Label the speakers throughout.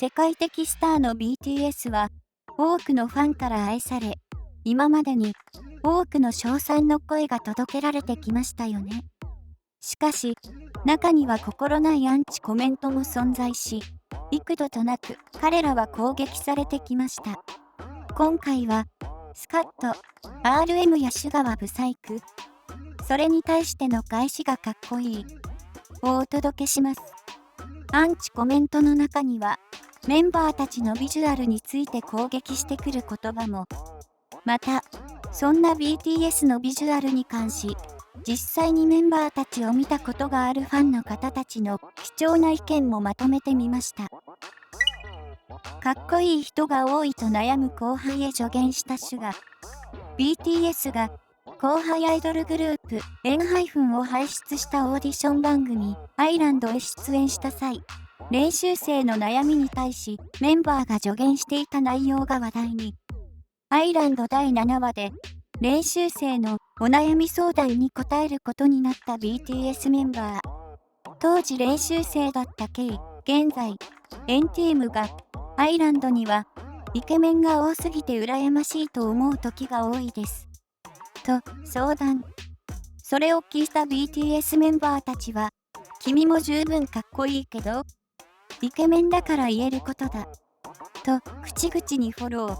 Speaker 1: 世界的スターの BTS は多くのファンから愛され、今までに多くの称賛の声が届けられてきましたよね。しかし、中には心ないアンチコメントも存在し、幾度となく彼らは攻撃されてきました。今回は、スカッと RM やシュガはブサイク、それに対しての返しがかっこいいをお届けします。アンチコメントの中には、メンバーたちのビジュアルについて攻撃してくる言葉も、また、そんな BTS のビジュアルに関し、実際にメンバーたちを見たことがあるファンの方たちの貴重な意見もまとめてみました。かっこいい人が多いと悩む後輩へ助言したシュガ。BTS が後輩アイドルグループENHYPENを輩出したオーディション番組アイランドへ出演した際、練習生の悩みに対しメンバーが助言していた内容が話題に。アイランド第7話で練習生のお悩み相談に答えることになった BTS メンバー。当時練習生だった K、現在、&TEAM がアイランドにはイケメンが多すぎて羨ましいと思う時が多いです。と相談。それを聞いた BTS メンバーたちは、君も十分かっこいいけど、イケメンだから言えることだ。と口々にフォロー。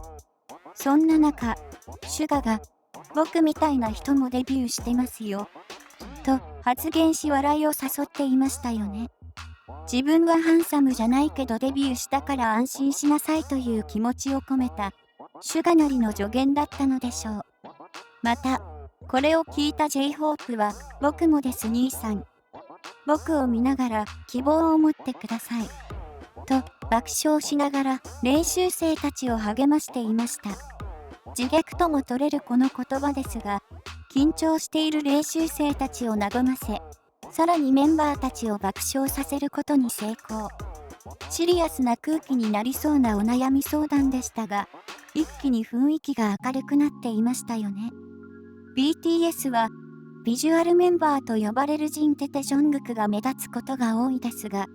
Speaker 1: そんな中、シュガが、僕みたいな人もデビューしてますよ。と発言し笑いを誘っていましたよね。自分はハンサムじゃないけどデビューしたから安心しなさいという気持ちを込めた、シュガなりの助言だったのでしょう。また、これを聞いた J-HOPE は、僕もです兄さん。僕を見ながら希望を持ってください。と爆笑しながら練習生たちを励ましていました。自虐とも取れるこの言葉ですが、緊張している練習生たちを和ませ、さらにメンバーたちを爆笑させることに成功。シリアスな空気になりそうなお悩み相談でしたが、一気に雰囲気が明るくなっていましたよね。BTS は、ビジュアルメンバーと呼ばれるジンテテジョングクが目立つことが多いですが、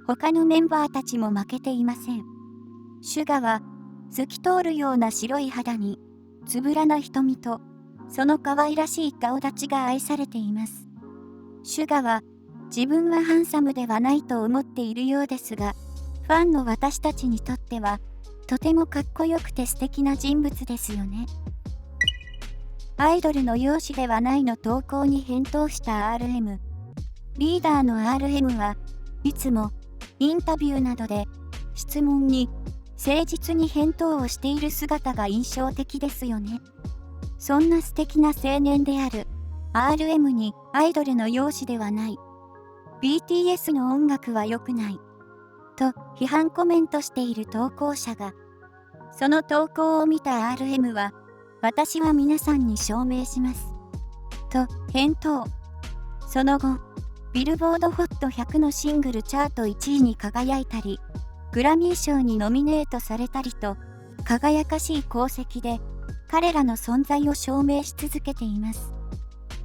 Speaker 1: 他のメンバーたちも負けていません。シュガは、透き通るような白い肌に、つぶらな瞳と、その可愛らしい顔立ちが愛されています。シュガは、自分はハンサムではないと思っているようですが、ファンの私たちにとっては、とてもかっこよくて素敵な人物ですよね。アイドルの容姿ではないの投稿に返答した RM。リーダーの RM はいつもインタビューなどで質問に誠実に返答をしている姿が印象的ですよね。そんな素敵な青年である RM にアイドルの容姿ではない。BTS の音楽は良くない。と批判コメントしている投稿者が、その投稿を見た RM は、私は皆さんに証明します。と返答。その後、ビルボード HOT100 のシングルチャート1位に輝いたり、グラミー賞にノミネートされたりと、輝かしい功績で、彼らの存在を証明し続けています。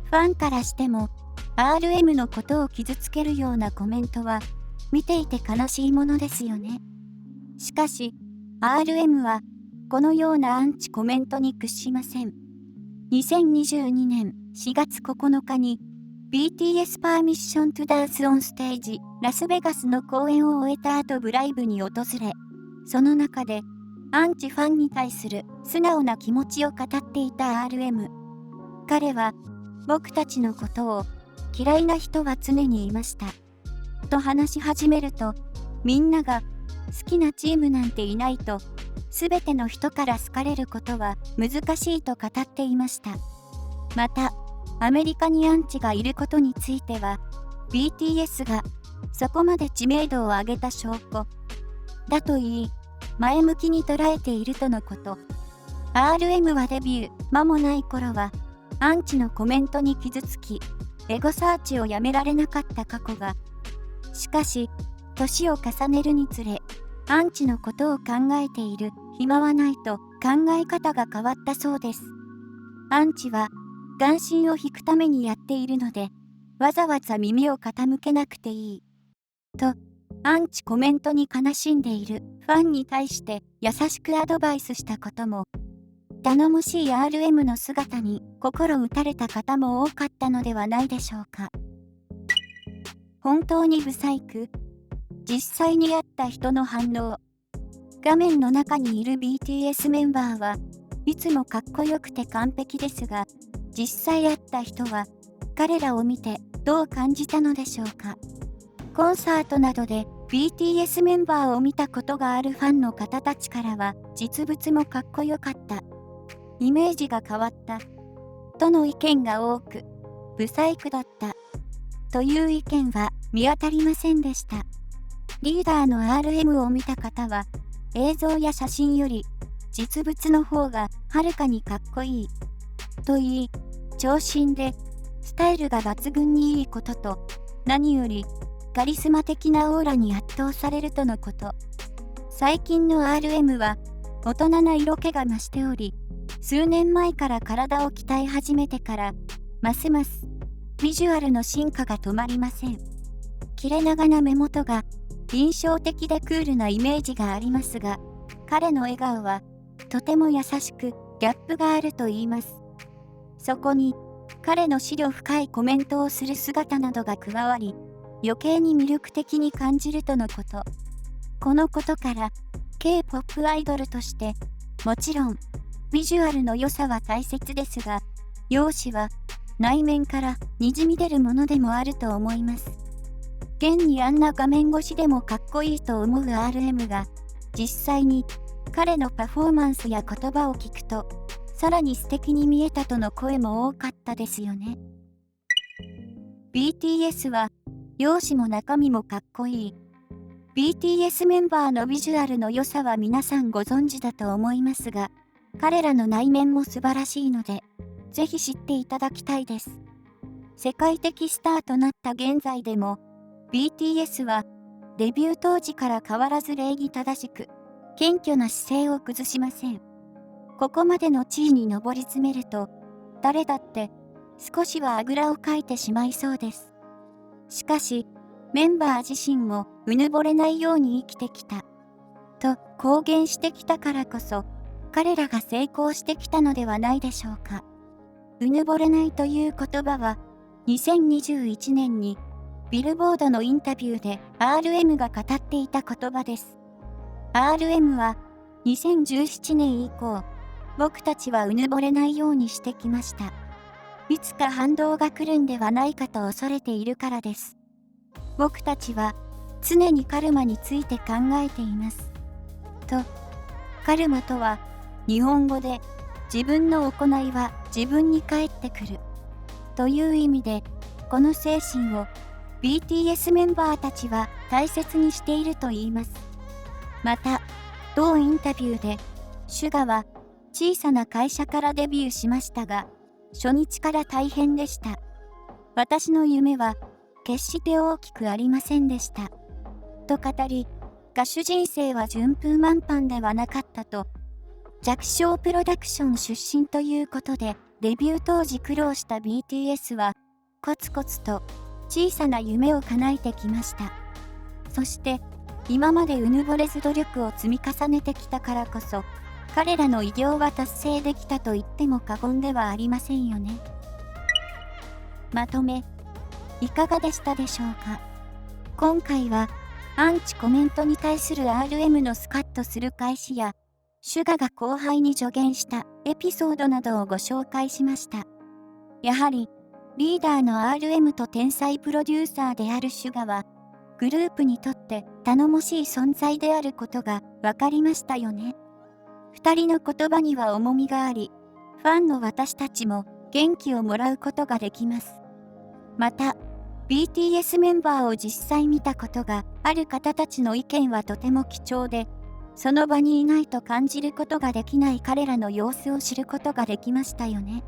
Speaker 1: ファンからしても、RM のことを傷つけるようなコメントは、見ていて悲しいものですよね。しかし、RM は、このようなアンチコメントに屈しません。2022年4月9日に、BTS Permission to Dance on Stage ラスベガスの公演を終えた後ブライブに訪れ、その中で、アンチファンに対する素直な気持ちを語っていた RM。彼は、僕たちのことを嫌いな人は常にいました。と話し始めると、みんなが好きなチームなんていないと、すべての人から好かれることは難しいと語っていました。また、アメリカにアンチがいることについては、BTS がそこまで知名度を上げた証拠だと言い、前向きに捉えているとのこと。RM はデビュー間もない頃は、アンチのコメントに傷つき、エゴサーチをやめられなかった過去が。しかし、年を重ねるにつれ、アンチのことを考えている暇はないと考え方が変わったそうです。アンチは、眼神を引くためにやっているので、わざわざ耳を傾けなくていい。と、アンチコメントに悲しんでいるファンに対して優しくアドバイスしたことも、頼もしい RM の姿に心打たれた方も多かったのではないでしょうか。本当にブサイク？実際に会った人の反応。画面の中にいる BTS メンバーはいつもかっこよくて完璧ですが、実際会った人は彼らを見てどう感じたのでしょうか。コンサートなどで BTS メンバーを見たことがあるファンの方たちからは、実物もかっこよかった、イメージが変わったとの意見が多く、ブサイクだったという意見は見当たりませんでした。リーダーの RM を見た方は、映像や写真より実物の方がはるかにかっこいいと言い、長身でスタイルが抜群にいいことと、何よりカリスマ的なオーラに圧倒されるとのこと。最近の RM は大人な色気が増しており、数年前から体を鍛え始めてからますますビジュアルの進化が止まりません。切れ長な目元が印象的でクールなイメージがありますが、彼の笑顔はとても優しくギャップがあると言います。そこに彼の思慮深いコメントをする姿などが加わり、余計に魅力的に感じるとのこと。このことから K-POP アイドルとしてもちろんビジュアルの良さは大切ですが、容姿は内面からにじみ出るものでもあると思います。現にあんな画面越しでもかっこいいと思う RM が、実際に彼のパフォーマンスや言葉を聞くと、さらに素敵に見えたとの声も多かったですよね。BTS は容姿も中身もかっこいい。BTS メンバーのビジュアルの良さは皆さんご存知だと思いますが、彼らの内面も素晴らしいので、ぜひ知っていただきたいです。世界的スターとなった現在でも、BTS はデビュー当時から変わらず礼儀正しく、謙虚な姿勢を崩しません。ここまでの地位に上り詰めると、誰だって少しはあぐらをかいてしまいそうです。しかし、メンバー自身もうぬぼれないように生きてきたと公言してきたからこそ、彼らが成功してきたのではないでしょうか。うぬぼれないという言葉は、2021年にビルボードのインタビューで RM が語っていた言葉です。RM は2017年以降、僕たちはうぬぼれないようにしてきました。いつか反動が来るんではないかと恐れているからです。僕たちは常にカルマについて考えています。と、カルマとは日本語で自分の行いは自分に返ってくるという意味で、この精神を BTS メンバーたちは大切にしていると言います。また、同インタビューで、シュガは小さな会社からデビューしましたが、初日から大変でした。私の夢は決して大きくありませんでした。と語り、歌手人生は順風満帆ではなかったと、弱小プロダクション出身ということで、デビュー当時苦労した BTS は、コツコツと小さな夢を叶えてきました。そして、今までうぬぼれず努力を積み重ねてきたからこそ、彼らの偉業は達成できたと言っても過言ではありませんよね。まとめ、いかがでしたでしょうか。今回は、アンチコメントに対する RM のスカッとする返しや、シュガが後輩に助言したエピソードなどをご紹介しました。やはり、リーダーの RM と天才プロデューサーであるシュガは、グループにとって頼もしい存在であることが分かりましたよね。二人の言葉には重みがあり、ファンの私たちも元気をもらうことができます。また、BTS メンバーを実際見たことがある方たちの意見はとても貴重で、その場にいないと感じることができない彼らの様子を知ることができましたよね。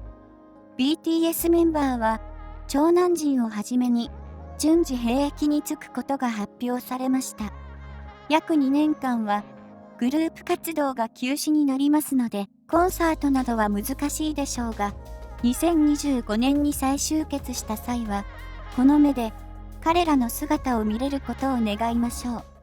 Speaker 1: BTS メンバーは、長男陣をはじめに、順次兵役に就くことが発表されました。約2年間は、グループ活動が休止になりますので、コンサートなどは難しいでしょうが、2025年に再集結した際は、この目で彼らの姿を見れることを願いましょう。